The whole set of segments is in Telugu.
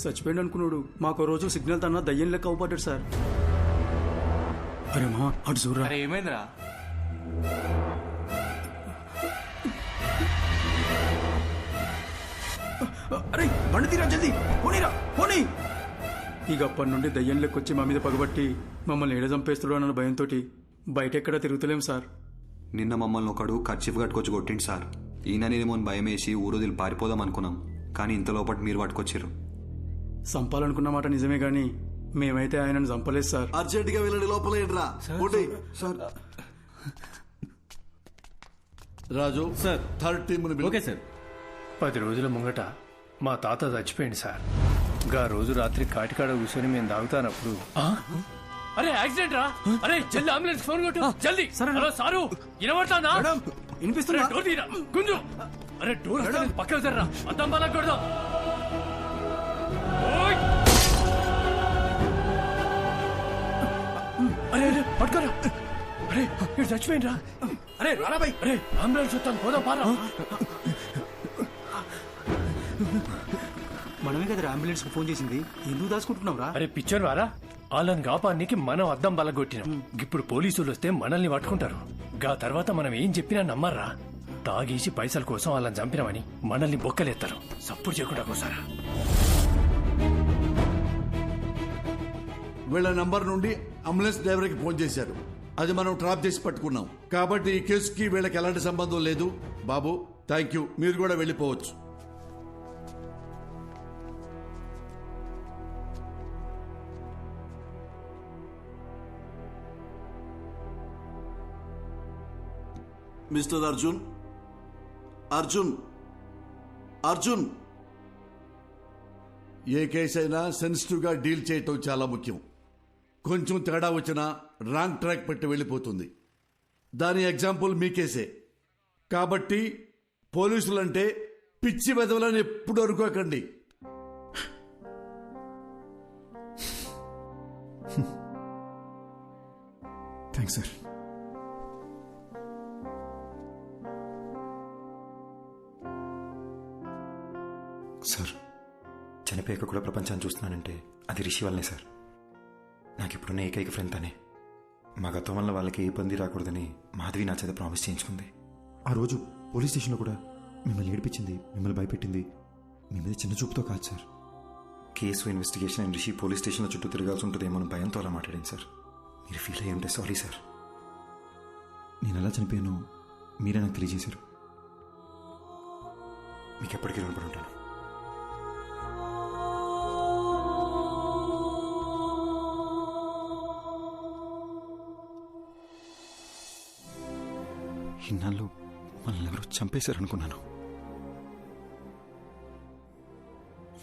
చచ్చిపోయింది అనుకున్నాడు. మాకు రోజు సిగ్నల్ తన్నా దయ్యం లెక్క అవుపడ్డాడు సార్. అరే మా అటు చూడరా. అరే ఏమైందిరా? అరే బండి తీరా, జల్దీ పోనీరా పోనీ. ఇక అప్పటి నుండి దయ్యం లెక్కొచ్చి మా మీద పగబట్టి మమ్మల్ని ఏడ చంపేస్తాడు అన్న భయంతో బయట ఎక్కడా తిరుగుతలేం సార్. నిన్న మమ్మల్ని ఒకడు కర్చీఫ్ కట్టుకొచ్చి కొట్టిండు సార్. ఈయన నేనేమో భయం వేసి ఊరోదిలు పారిపోదాం అనుకున్నాం, కానీ ఇంత లోపల మీరు పట్టుకొచ్చారు. చంపాలనుకున్న మాట నిజమే గాని మేమైతే ఆయనను చంపలేదు సార్. అర్జెంట్ గా వెళ్ళండి, లోపల ఏంట్రా sir. Raju sir, third team. Okay sir. 10 రోజుల ముంగట మా తాత చచ్చిపోయింది సార్. గా రోజు రాత్రి కాటికాడ కూర్చొని మేము తాగుతానప్పుడు అరే యాక్సిడెంట్ రా. అరే జల్ది అంబులెన్స్ ఫోన్ కొట్టు జల్ది. హలో సారు వినబడతానా? వినిపిస్తున్నా. డోర్ తీరా గుంజు. అరే డోర్ పక్కకు జర్రా, అద్దం బాగా కొడదాం. అరే అరే పట్టుకోరా. అరే ఇక్కడ చచ్చిపోయింది రా. అరే రారాబాయ్. అరే అంబులెన్స్ వస్తాను, పోదాం పారా. మనమే కదా అంబులెన్స్ కు ఫోన్ చేసింది, ఎందుకు దాచుకుంటున్నావు రా? అరే పిచ్చర్ వారా, వాళ్ళని కాపానికి మనం అద్దం బలగొట్టినాం. ఇప్పుడు పోలీసులు వస్తే మనల్ని పట్టుకుంటారు. గా తర్వాత మనం ఏం చెప్పినా నమ్మర్రా. తాగేసి పైసల కోసం వాళ్ళని చంపినామని మనల్ని బొక్కలేస్తారు. సప్పుడు చేయకుండా కోసారా. వీళ్ళ నంబర్ నుండి అంబులెన్స్ డ్రైవర్ కి ఫోన్ చేశారు. అది మనం ట్రాప్ చేసి పట్టుకున్నాం. కాబట్టి ఈ కేసుకి వీళ్ళకి ఎలాంటి సంబంధం లేదు. బాబు థ్యాంక్ యూ, మీరు కూడా వెళ్ళిపోవచ్చు. మిస్టర్ అర్జున్, అర్జున్, అర్జున్. ఏ కేసు అయినా సెన్సిటివ్ గా డీల్ చేయటం చాలా ముఖ్యం. కొంచెం తేడా వచ్చినా రాంగ్ ట్రాక్ పెట్టి వెళ్ళిపోతుంది. దాని ఎగ్జాంపుల్ మీ కేసే. కాబట్టి పోలీసులంటే పిచ్చి వెదవలని ఎప్పుడు అనుకోకండి. Thanks sir. సార్, చనిపోయాక కూడా ప్రపంచాన్ని చూస్తున్నానంటే అది రిషి వల్లనే సార్. నాకు ఇప్పుడున్న ఏకైక ఫ్రెండ్ తనే. మా గతం వల్ల వాళ్ళకి ఏ ఇబ్బంది రాకూడదని మాధవి నా చేత ప్రామిస్ చేయించుకుంది. ఆ రోజు పోలీస్ స్టేషన్లో కూడా మిమ్మల్ని ఏడిపించింది, మిమ్మల్ని భయపెట్టింది మీ మీద చిన్న చూపుతో కాదు sir. Case investigation and Rishi police స్టేషన్లో చుట్టూ తిరగాల్సి ఉంటుందేమో అని భయంతో అలా మాట్లాడాను సార్. మీరు ఫీల్ అయ్యి ఉంటే సారీ సార్. నేను ఎలా చనిపోయానో మీరే నాకు తెలియజేశారు. మీకు ఎప్పటికీ రుణపడి ఉంటాను. ఇన్నాళ్ళు మనల్ని ఎవరో చంపేశారనుకున్నాను.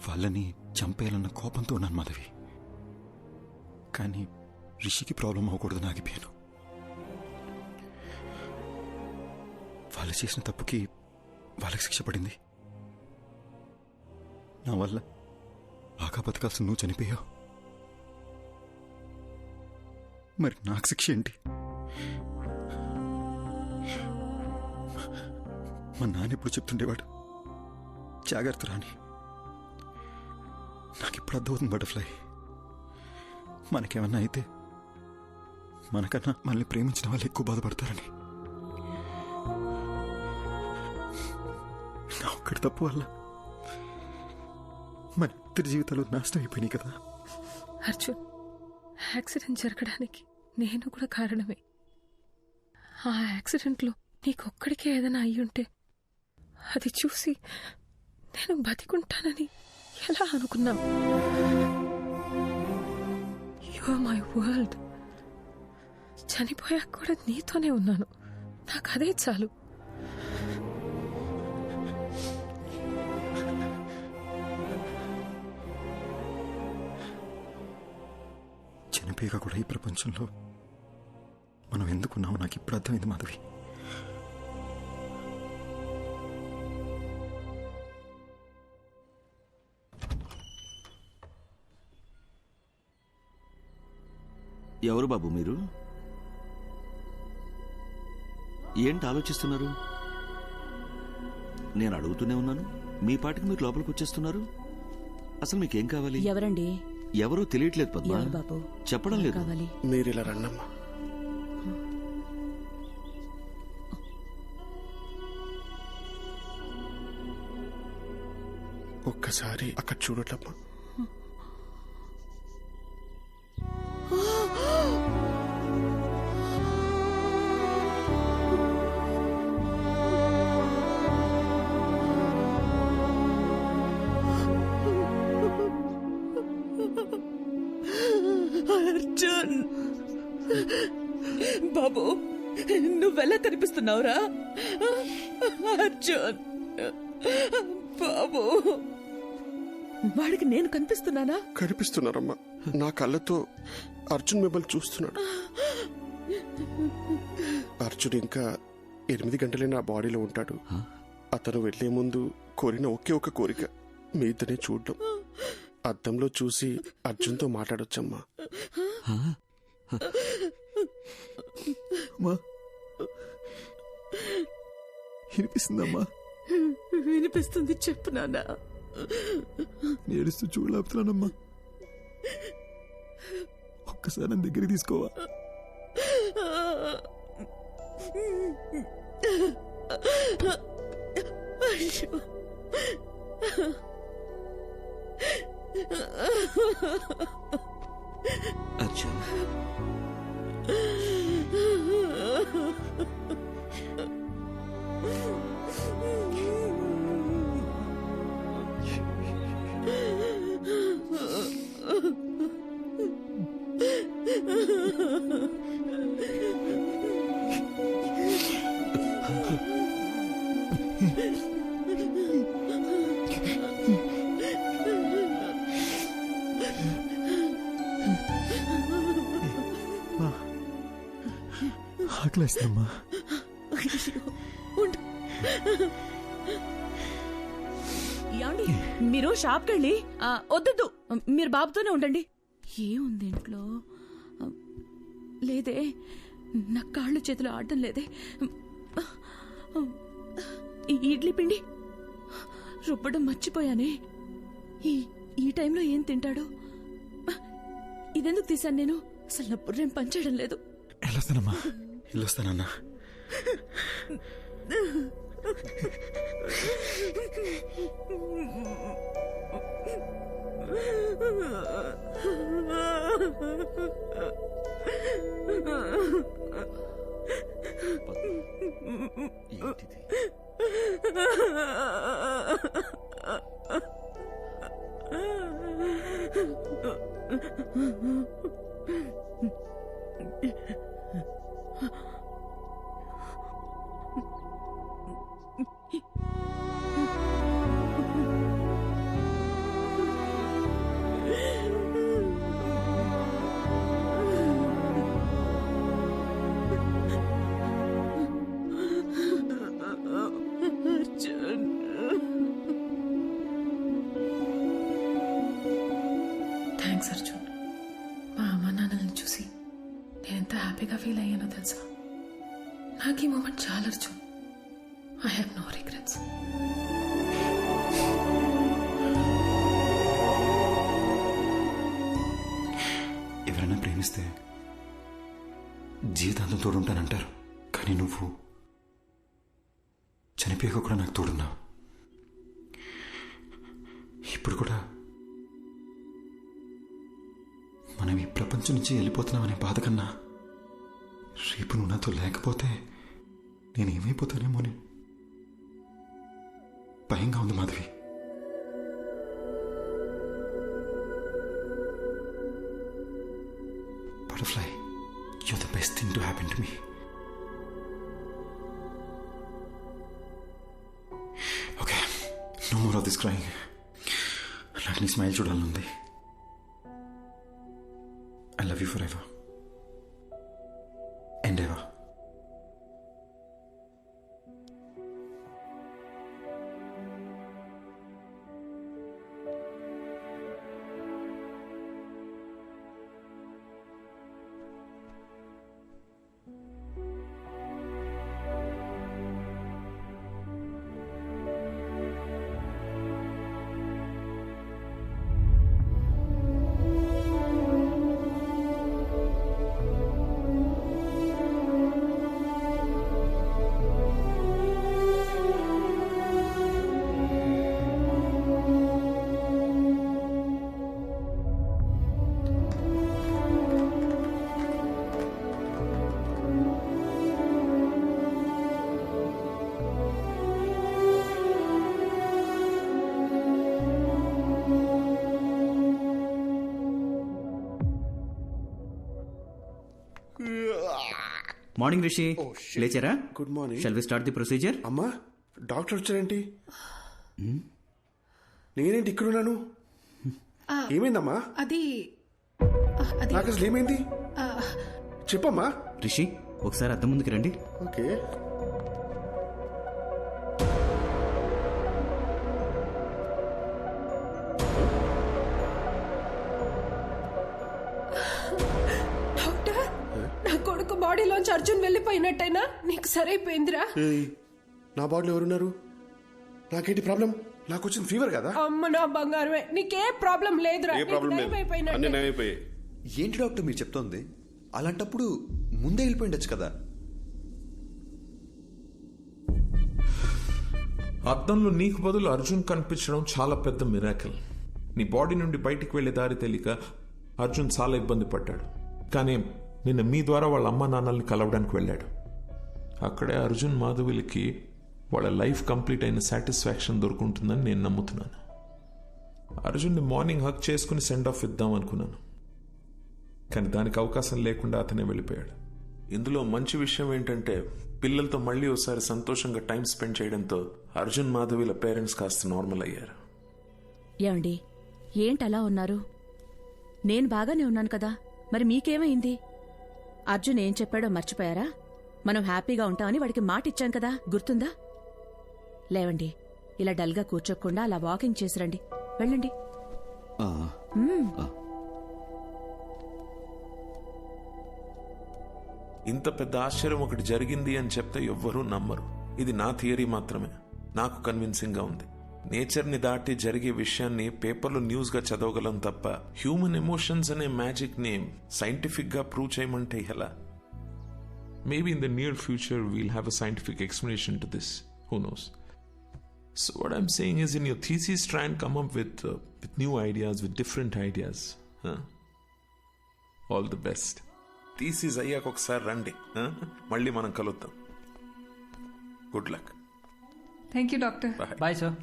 వాళ్ళని చంపేయాలన్న కోపంతో ఉన్నాను మాధవి. కానీ రిషికి ప్రాబ్లం అవ్వకూడదని ఆగిపోయాను. వాళ్ళు చేసిన తప్పుకి వాళ్ళకి శిక్ష పడింది. నా వల్ల బాగా బతకాల్సి నువ్వు చనిపోయావు. మరి నాకు శిక్ష ఏంటి? మా నాన్న ఎప్పుడు చెప్తుండేవాడు, జాగ్రత్త రాని. నాకిప్పుడు అర్థమవుతుంది బటర్ఫ్లై. మనకేమన్నా అయితే మనకన్నా మనల్ని ప్రేమించిన వాళ్ళు ఎక్కువ బాధపడతారని. నా ఒక్కడి తప్పు వల్ల మన ఇద్దరి జీవితాలు నాశనం అయిపోయినాయి కదా. అర్జున్, యాక్సిడెంట్ జరగడానికి నేను కూడా కారణమే. ఆ యాక్సిడెంట్లో నీకొక్కడికే ఏదైనా అయ్యుంటే అది చూసి నేను బతికుంటానని ఎలా అనుకున్నావు? You are my world. చనిపోయాక కూడా నీతోనే ఉన్నాను. నాకు అదే చాలు. చనిపోయాక కూడా ఈ ప్రపంచంలో మనం ఎందుకున్నామో నాకు ఇప్పుడు అర్థమైంది మాధవి. ఎవరు బాబు మీరు? ఏంటి ఆలోచిస్తున్నారు? నేను అడుగుతూనే ఉన్నాను, మీ పాటికి మీరు లోపలికి వచ్చేస్తున్నారు. అసలు మీకేం కావాలి? ఎవరండి? ఎవరో తెలియట్లేదు పద్మ. ఎవరు బాబు? చెప్పడం లేదు. కావాలి. మీరు ఇలా రండమ్మా. ఒక్కసారి అక్కడ చూడటమ్మా. అర్జున్ బాబు, నువ్వెలా కనిపిస్తున్నావురా? అర్జున్ బాబు, వాడికి నేను కనిపిస్తున్నానా? కనిపిస్తున్నారమ్మా. నా కళ్ళతో అర్జున్ మిమ్మల్ని చూస్తున్నాడు. అర్జున్ ఇంకా 8 గంటలే నా బాడీలో ఉంటాడు. అతను వెళ్లే ముందు కోరిన ఒకే ఒక కోరిక మీ ఇద్దరిని చూడడం. అద్దంలో చూసి అర్జున్తో మాట్లాడొచ్చమ్మా. వినిపిస్తుందమ్మా? వినిపిస్తుంది, చెప్పు నాన్న. ఏడుస్తూ చూడలేపుతున్నానమ్మా. ఒక్కసారి నన్ను దగ్గరికి తీసుకోవా? అయ్యో, అర్జున్, ఆకలేస్తుందమ్మా. ఏమండి, మీరు షాప్కి వెళ్ళి వద్దు, మీరు బాబుతోనే ఉండండి. ఏముంది ఇంట్లో? లేదే, నా కాళ్ళు చేతులు ఆడటం లేదే. ఇడ్లీ పిండి రుబ్బడం మర్చిపోయానే. ఈ టైంలో ఏం తింటాడు? ఇదెందుకు తీశాను నేను? అసలు నా బుర్రేం పనిచేయడం లేదు. వెళ్ళొస్తానమ్మా. వెళ్ళొస్తానన్నా. ఏంటిది? థ్యాంక్స్ అర్జున్. మా అమ్మ నాన్నల్ని చూసి నేను ఎంత హ్యాపీగా ఫీల్ అయ్యానో తెలుసా? నాకు ఈ మూమెంట్ చాలా Arjun. I have no regrets. ఎవరైనా ప్రేమిస్తే జీవితాంతం తోడుంటానంటారు, కానీ నువ్వు చనిపోయాక కూడా నాకు తోడున్నావు. ఇప్పుడు కూడా మనం ఈ ప్రపంచం నుంచి వెళ్ళిపోతున్నామనే బాధ కన్నా రేపు నువ్వు నాతో లేకపోతే నేనేమైపోతానేమోని భయంగా ఉంది Madhavi. Butterfly, you're the best thing to happen to me. Okay, no more of this crying. నాకు నీ స్మైల్ చూడాలనుంది. I love you forever and ever. Morning Rishi, లేచారా? Good morning. Shall we start the procedure? అమ్మా, డాక్టర్ వచ్చారేంటి? నేనేంటి ఇక్కడున్నాను? ఏమైందమ్మా? అది నాకు అసలు ఏమైంది చెప్పమ్మా. రిషి, ఒకసారి అద్దం ముందుకు రండి. ఓకే. డాక్టర్, నా కొడుకు బాడీలోంచి అర్జున్ వెళ్ళిపోయినట్టయినా నీకు సరైపోయిందిరా? నా బాడీలో ఎవరున్నారు? నాకేంటి ప్రాబ్లం? నాకు వచ్చిన ఫీవర్ కదా. అమ్మ నా బంగారమే, నీకే ప్రాబ్లం లేదురా. ఏ ప్రాబ్లం లేదు, అన్ని నయమైపోయాయి. ఏంటి డాక్టర్ మీరు చెప్తోంది? అలాంటప్పుడు ముందే వెళ్ళిపోయిండొచ్చు కదా. అద్దంలో నీకు బదులు అర్జున్ కనిపించడం చాలా పెద్ద మిరాకిల్. నీ బాడీ నుండి బయటికి వెళ్లే దారి తెలియక అర్జున్ చాలా ఇబ్బంది పడ్డాడు. కానీ నిన్న మీ ద్వారా వాళ్ళ అమ్మా నాన్నల్ని కలవడానికి వెళ్ళాడు. అక్కడే అర్జున్ మాధవిలకి వాళ్ళ లైఫ్ కంప్లీట్ అయిన సాటిస్ఫాక్షన్ దొరుకుంటుందని నేను నమ్ముతున్నాను. అర్జున్ని మార్నింగ్ హక్ చేసుకుని సెండ్ ఆఫ్ ఇద్దాం అనుకున్నాను, కానీ దానికి అవకాశం లేకుండా అతనే వెళ్ళిపోయాడు. ఇందులో మంచి విషయం ఏంటంటే పిల్లలతో మళ్ళీ ఒకసారి సంతోషంగా టైం స్పెండ్ చేయడంతో అర్జున్ మాధవిల పేరెంట్స్ కాస్త నార్మల్ అయ్యారు. ఏమండి, ఏంటలా ఉన్నారు? నేను బాగానే ఉన్నాను కదా, మరి మీకేమైంది? అర్జున్ ఏం చెప్పాడో మర్చిపోయారా? మనం హ్యాపీగా ఉంటామని వాడికి మాట ఇచ్చాం కదా, గుర్తుందా? లేవండి, ఇలా డల్గా కూర్చోకుండా అలా వాకింగ్ చేసిరండి. వెళ్ళండి. ఇంత పెద్ద ఆశ్చర్యం ఒకటి జరిగింది అని చెప్తే ఎవ్వరూ నమ్మరు. ఇది నా థియరీ మాత్రమే, నాకు కన్విన్సింగ్ గా ఉంది. నేచర్ని దాటి జరిగే విషయాన్ని పేపర్లో న్యూస్ గా చదవగలం తప్ప హ్యూమన్ ఎమోషన్స్ అనే మ్యాజిక్ ని సైంటిఫిక్ గా ప్రూవ్ చేయమంటే ఎలా? Maybe in the near future we'll have a scientific explanation to this. Who knows? So what I'm saying is, in your thesis, try and come up with new ideas, with different ideas. All the best. Thesis అయ్యాక ఒకసారి రండి, మళ్ళీ మనం కలుద్దాం. Good luck. Thank you doctor. Bye sir.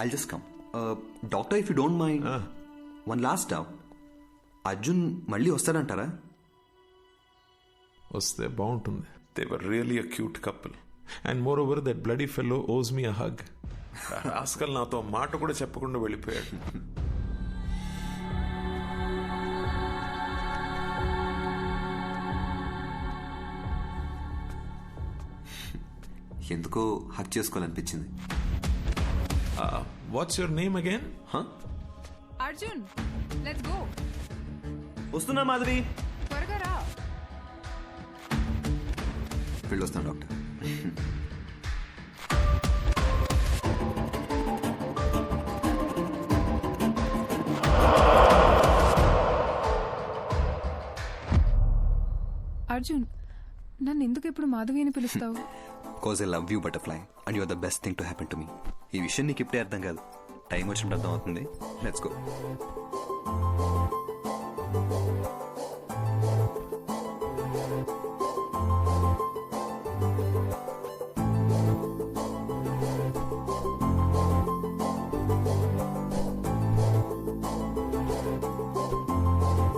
I'll just come. Doctor, if you don't mind, one last doubt. Arjun మళ్ళీ వస్తాడంటారా? వస్తే బాగుంటుంది. They were really a cute couple. And moreover, that bloody fellow owes me a hug. Rascal నాతో మాట కూడా చెప్పకుండా వెళ్ళిపోయాడు. ఎందుకో హక్ చేసుకోవాలనిపించింది. What's your name again? Arjun, let's go. వస్తున్నా మాధవి. త్వరగా రా. వెళ్ళొస్తాను డాక్టర్. అర్జున్, నన్ను ఎందుకు ఇప్పుడు మాధవి అని పిలుస్తావు? Because I love you, butterfly, and you're the best thing to happen to me. ఈ విషయం నీకు ఇప్పుడే అర్థం కాదు, టైం వచ్చినప్పుడు అర్థం అవుతుంది. Let's go.